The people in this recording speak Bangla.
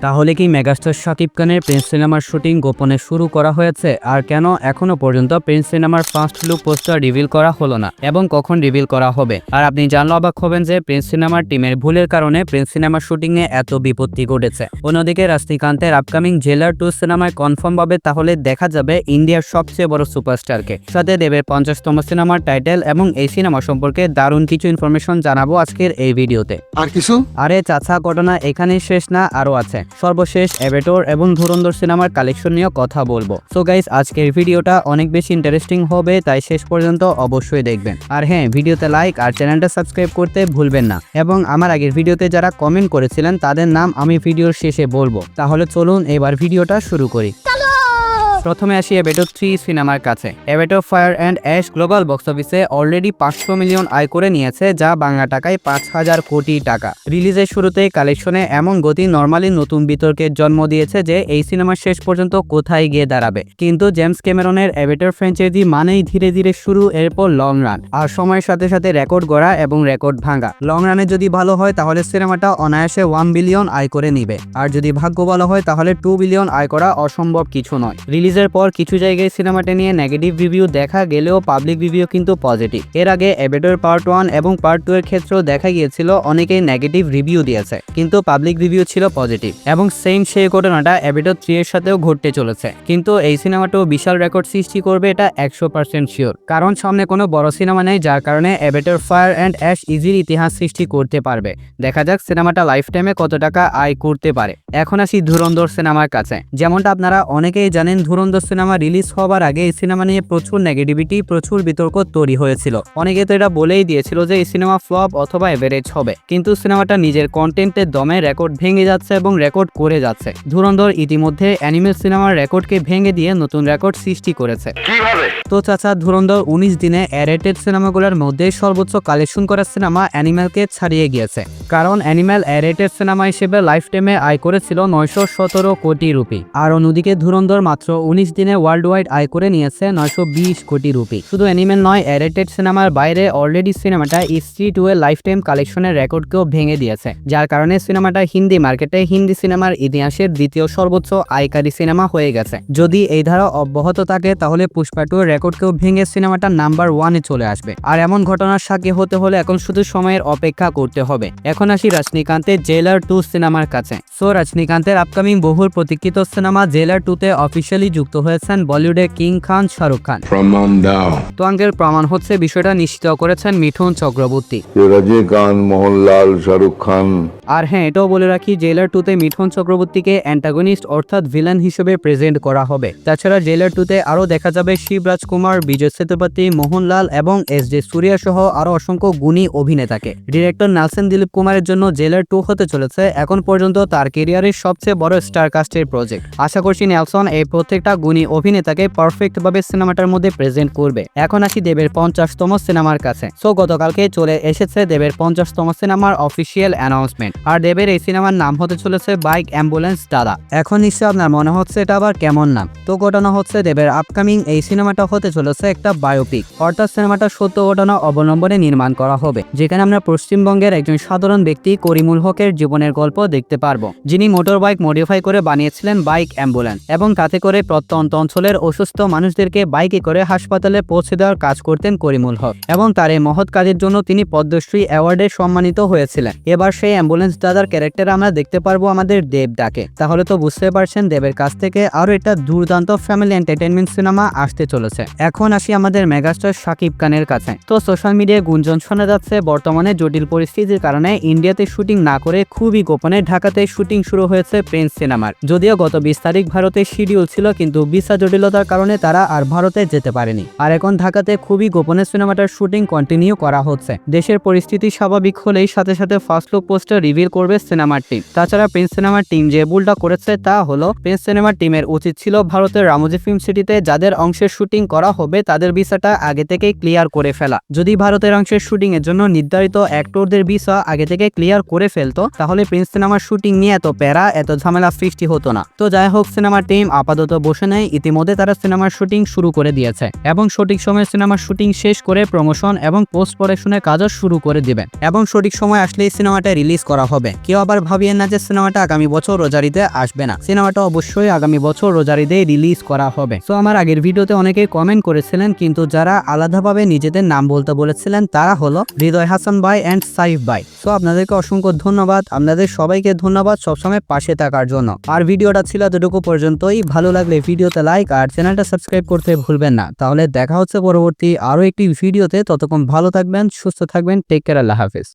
তাহলে কি মেগাস্টার শাকিব খানের প্রিন্স সিনেমার শুটিং গোপনে শুরু করা হয়েছে? আর কেন এখনো পর্যন্ত প্রিন্স সিনেমার ফার্স্ট লুক পোস্টার রিভিল করা হলো না এবং কখন রিভিল করা হবে? আর আপনি জানলে অবাক হবেন যে প্রিন্স সিনেমার টিমের ভুলের কারণে প্রিন্স সিনেমার শুটিং এ এত বিপত্তি ঘটেছে। অন্যদিকে রজনীকান্তের আপকামিং জেলার 2 সিনেমায় কনফার্ম ভাবে তাহলে দেখা যাবে ইন্ডিয়ার সবচেয়ে বড় সুপারস্টারকে। সাথে দেবের 50তম সিনেমার টাইটেল এবং এই সিনেমা সম্পর্কে দারুণ কিছু ইনফরমেশন জানাবো আজকের এই ভিডিওতে। আর কিছু আরে চাচা, ঘটনা এখানেই শেষ না, আরো আছে। সর্বশেষ অ্যাভেটর এবং ধুরন্ধর সিনেমার কালেকশন নিয়ে কথা বলবো। সো গাইস, আজকের ভিডিওটা অনেক বেশি ইন্টারেস্টিং হবে, তাই শেষ পর্যন্ত অবশ্যই দেখবেন। আর হ্যাঁ, ভিডিওতে লাইক আর চ্যানেলটা সাবস্ক্রাইব করতে ভুলবেন না। এবং আমার আগের ভিডিওতে যারা কমেন্ট করেছিলেন তাদের নাম আমি ভিডিওর শেষে বলবো। তাহলে চলুন এবার ভিডিওটা শুরু করি। প্রথমে আসি অ্যাভেটর 3 সিনেমার কাছে। Avatar fire and ash global box অফিসে অলরেডি 500 মিলিয়ন আয় করে নিয়েছে, যা বাংলা টাকায় 5000 কোটি টাকা। রিলিজের শুরুতেই কালেকশনে এমন গতি নরমালি নতুন বিতর্কের জন্ম দিয়েছে যে এই সিনেমা শেষ পর্যন্ত কোথায় গিয়ে দাঁড়াবে। কিন্তু জেমস ক্যামেরনের অ্যাভেটর ফ্র্যাঞ্চাইজি মানেই ধীরে ধীরে শুরু, এরপর লং রান, আর সময়ের সাথে সাথে রেকর্ড গড়া এবং রেকর্ড ভাঙা। লং রানে যদি ভালো হয় তাহলে সিনেমাটা অনায়াসে 1 বিলিয়ন আয় করে নিবে, আর যদি ভাগ্য ভালো হয় তাহলে 2 বিলিয়ন আয় করা অসম্ভব কিছু নয়। রিলিজের পর কিছু জায়গায় সিনেমাটা নিয়ে নেগেটিভ রিভিউ দেখা গেলেও পাবলিক রিভিউ কিন্তু পজিটিভ। এর আগে অ্যাভেটর পার্ট 1 এবং পার্ট 2 এর ক্ষেত্রেও দেখা গিয়েছিল অনেকেই নেগেটিভ রিভিউ দিয়েছে, কিন্তু পাবলিক রিভিউ ছিল পজিটিভ। এবং সেই ঘটনাটা অ্যাভেটর 3 এর সাথেও ঘটতে চলেছে। কিন্তু এই সিনেমাটাও বিশাল রেকর্ড সৃষ্টি করবে, এটা 100% শিওর। কারণ সামনে কোনো বড় সিনেমা নেই, যার কারণে অ্যাভেটর ফায়ার অ্যান্ড অ্যাশ ইজির ইতিহাস সৃষ্টি করতে পারবে। দেখা যাক সিনেমাটা লাইফ টাইমে কত টাকা আয় করতে পারে। এখন আসি ধুরন্ধর সিনেমার কাছে। যেমনটা আপনারা অনেকেই জানেন, ধুরন্ধর সিনেমা রিলিজ হওয়ার আগে এই সিনেমা নিয়ে প্রচুর নেগেটিভিটি, প্রচুর বিতর্ক তৈরি হয়েছিল। অনেকে তো এটা বলেই দিয়েছিল যে এই সিনেমা ফ্লপ অথবা এভারেজ হবে, কিন্তু সিনেমাটা নিজের কন্টেন্টের দমে রেকর্ড ভেঙে যাচ্ছে এবং রেকর্ড করে যাচ্ছে। ধুরন্ধর ইতিমধ্যে অ্যানিমেল সিনেমার রেকর্ডকে ভেঙে দিয়ে নতুন রেকর্ড সৃষ্টি করেছে। তো চাচা, ধুরন্ধর 19 দিনে অ্যারেটেড সিনেমাগুলোর মধ্যে সর্বোচ্চ কালেকশন করা সিনেমা অ্যানিমেলকে ছাড়িয়ে গিয়েছে। কারণ অ্যানিমেল অ্যারেটেড সিনেমা হিসেবে লাইফ টাইমে আয় করেছিল 917 কোটি রুপি, আর অন্যদিকে ধুরন্ধর মাত্র 19 দিনে ওয়ার্ল্ড ওয়াইড আয় করে নিয়েছে 920 কোটি রুপি। শুধু অ্যানিমেল নয়, অ্যারেটেড সিনেমার বাইরে অলরেডি সিনেমাটা স্ট্রিট ওয়ে লাইফ টাইম কালেকশনের রেকর্ডকেও ভেঙে দিয়েছে, যার কারণে সিনেমাটা হিন্দি মার্কেটে হিন্দি সিনেমার ইতিহাসের দ্বিতীয় সর্বোচ্চ আয়কারী সিনেমা হয়ে গেছে। যদি এই ধারা অব্যাহত থাকে তাহলে পুষ্পা 2 এর রেকর্ডকেও ভেঙে সিনেমাটা নাম্বার 1-এ চলে আসবে। আর এমন ঘটনার সাক্ষী হতে হলে এখন শুধু সময়ের অপেক্ষা করতে হবে। এখন আসি রজনীকান্তের জেলার 2 সিনেমার কাছে। সো রজনীকান্তের আপকামিং বহুল প্রতীক্ষিত সিনেমা জেলার 2-তে অফিসিয়ালি যুক্ত হয়েছেন বলিউডের কিং খান শাহরুখ খান। প্রমাণ দাও। তো আঙ্কেল, প্রমাণ হচ্ছে বিষয়টা নিশ্চিত করেছেন মিঠুন চক্রবর্তী। রজনীকান্ত, মোহনলাল, শাহরুখ খান। আর হ্যাঁ, এটাও বলে রাখি, জেলার 2-তে মিঠুন চক্রবর্তীকে অ্যান্টাগনিস্ট অর্থাৎ ভিলেন হিসেবে প্রেজেন্ট করা হবে। তাছাড়া জেলার 2-তে আরও দেখা যাবে শিবরাজ কুমার, বিজয় সেতুপতি, মোহনলাল এবং এস.জে. সূর্যা সহ আরও অসংখ্য গুণী অভিনেতাকে। ডিরেক্টর নেলসন দিলীপ কুমারের জন্য জেলার 2 হতে চলেছে এখন পর্যন্ত তার ক্যারিয়ারের সবচেয়ে বড় স্টার কাস্টের প্রজেক্ট। আশা করছি নেলসন এই প্রত্যেকটা গুণী অভিনেতাকে পারফেক্ট ভাবে সিনেমাটার মধ্যে প্রেজেন্ট করবে। এখন আসি দেবের 50তম সিনেমার কাছে। সো গতকালকে চলে এসেছে দেবের 50তম সিনেমার অফিসিয়াল অ্যানাউন্সমেন্ট। আর দেবের এই সিনেমার নাম হতে চলেছে বাইক অ্যাম্বুলেন্স দাদা। এখন নিশ্চয় আপনার মনে হচ্ছে এটা আবার কেমন নাম? তো ঘটনা হচ্ছে দেবের আপকামিং এই সিনেমাটা হতে চলেছে একটা বায়োপিক, অর্থাৎ সিনেমাটা সত্য ঘটনা অবলম্বনে নির্মাণ করা হবে, যেখানে আমরা পশ্চিমবঙ্গের একজন সাধারণ ব্যক্তি করিমুল হকের জীবনের গল্প দেখতে পারবো, যিনি মোটর বাইক মডিফাই করে বানিয়েছিলেন বাইক অ্যাম্বুলেন্স, এবং তাতে করে প্রত্যন্ত অঞ্চলের অসুস্থ মানুষদেরকে বাইকে করে হাসপাতালে পৌঁছে দেওয়ার কাজ করতেন করিমুল হক, এবং তার এই মহৎ কাজের জন্য তিনি পদ্মশ্রী অ্যাওয়ার্ডে সম্মানিত হয়েছিলেন। এবার সেই অ্যাম্বুলেন্স দাদার ক্যারেক্টার আমরা দেখতে পারবো আমাদের দেব ডাকে। তাহলে তো বুঝতে পারছেন দেবের কাছ থেকে আরো একটা দুর্দান্ত ফ্যামিলি এন্টারটেইনমেন্ট সিনেমা আসতে চলেছে। এখন আসি আমাদের মেগাস্টার শাকিব খানের কাছে। তো সোশ্যাল মিডিয়ায় গুঞ্জন শোনা যাচ্ছে বর্তমানে জটিল পরিস্থিতির কারণে ইন্ডিয়াতে শুটিং না করে খুবই গোপনে ঢাকাতে শুটিং শুরু হয়েছে প্রিন্স সিনেমার। যদিও গত 20 তারিখ ভারতে শিডিউল ছিল, কিন্তু ভিসা জটিলতার কারণে তারা আর ভারতে যেতে পারেনি। আর এখন ঢাকাতে খুবই গোপনে সিনেমাটার শুটিং কন্টিনিউ করা হচ্ছে। দেশের পরিস্থিতি স্বাভাবিক হলেই সাথে সাথে ফার্স্ট লুক পোস্টার রিভিল করবে সিনেমার টিম। তাছাড়া প্রিন্স সিনেমার টিম যে ভুলটা করেছে তা হলো, প্রিন্স সিনেমার টিমের উচিত ছিল ভারতের রামোজি ফিল্ম সিটিতে যাদের অংশের শুটিং করা হবে তাদের ভিসাটা আগে থেকেই ক্লিয়ার করে ফেলা। যদি ভারতের অংশের শুটিং এর জন্য নির্ধারিত অ্যাক্টরদের ভিসা আগে থেকে ক্লিয়ার করে ফেলতো তাহলে প্রিন্স সিনেমার শুটিং নিয়ে এত প্যারা, এত ঝামেলা সৃষ্টি হতো না। তো যাই হোক, সিনেমার টিম আপাতত বসে বসে নেয়। ইতিমধ্যে তারা সিনেমার শুটিং শুরু করে দিয়েছে এবং সঠিক সময়ে সিনেমার শুটিং শেষ করে প্রমোশন এবং পোস্ট প্রোডাকশনের কাজও শুরু করে দিবেন এবং সঠিক সময় আসলেই সিনেমাটা রিলিজ করা হবে। কেউ আবার ভাবিয়েন না যে সিনেমাটা আগামী বছর রোজারিতে আসবে না, সিনেমাটা অবশ্যই আগামী বছর রোজারিতে রিলিজ করা হবে। সো আমার আগের ভিডিওতে অনেকেই কমেন্ট করেছিলেন, কিন্তু যারা আলাদাভাবে নিজেদের নাম বলতে বলেছিলেন তারা হলো হৃদয় হাসান ভাই এন্ড সাইফ ভাই। সো আপনাদেরকে অসংখ্য ধন্যবাদ, আপনাদের সবাইকে ধন্যবাদ সবসময় পাশে থাকার জন্য। আর ভিডিওটা ছিল এতটুকু পর্যন্তই। ভালো লাগলে ভিডিওতে লাইক আর চ্যানেলটা সাবস্ক্রাইব করতে ভুলবেন না। তাহলে দেখা হচ্ছে পরবর্তী আরো একটি ভিডিওতে। ততক্ষণ ভালো থাকবেন, সুস্থ থাকবেন, টেক কেয়ার, আল্লাহ হাফেজ।